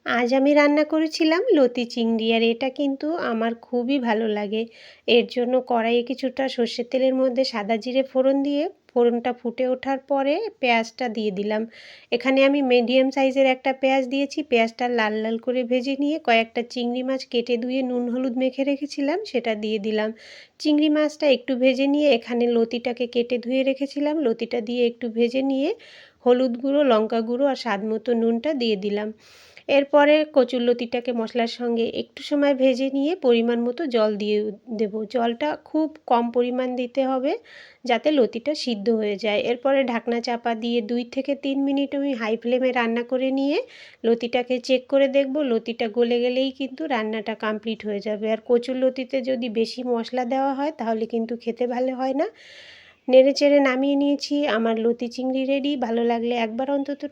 আজ আমি রান্না করেছিলাম লতি চিংড়ি, আর এটা কিন্তু আমার খুবই ভালো লাগে। এর জন্য কড়াইয়ে কিছুটা সর্ষের তেলের মধ্যে সাদা জিরে ফোড়ন দিয়ে ফোড়নটা ফুটে ওঠার পরে পেঁয়াজটা দিয়ে দিলাম। এখানে আমি মিডিয়াম সাইজের একটা পেঁয়াজ দিয়েছি। পেঁয়াজটা লাল লাল করে ভেজে নিয়ে কয়েকটা চিংড়ি মাছ কেটে ধুয়ে নুন হলুদ মেখে রেখেছিলাম সেটা দিয়ে দিলাম। চিংড়ি মাছটা একটু ভেজে নিয়ে এখানে লতিটাকে কেটে ধুয়ে রেখেছিলাম, লতিটা দিয়ে একটু ভেজে নিয়ে হলুদ গুঁড়ো, লঙ্কা গুঁড়ো আর স্বাদ মতো নুনটা দিয়ে দিলাম। এরপরে কচুরলতিটাকে মশলার সঙ্গে একটু সময় ভেজে নিয়ে পরিমাণ মতো জল দিয়ে দেব। জলটা খুব কম পরিমাণ দিতে হবে যাতে লতিটা সিদ্ধ হয়ে যায়। এরপরে ঢাকনা চাপা দিয়ে 2 থেকে 3 মিনিট আমি হাই ফ্লেমে রান্না করে নিয়ে লতিটাকে চেক করে দেখব। লতিটা গলে গেলেই কিন্তু রান্নাটা কমপ্লিট হয়ে যাবে। আর কচুরলতিতে যদি বেশি মশলা দেওয়া হয় তাহলে কিন্তু খেতে ভালো হয় না। নেড়ে চেড়ে নামিয়ে নিয়েছি। আমার লতি চিংড়ি রেডি। ভালো লাগলে একবার অন্তত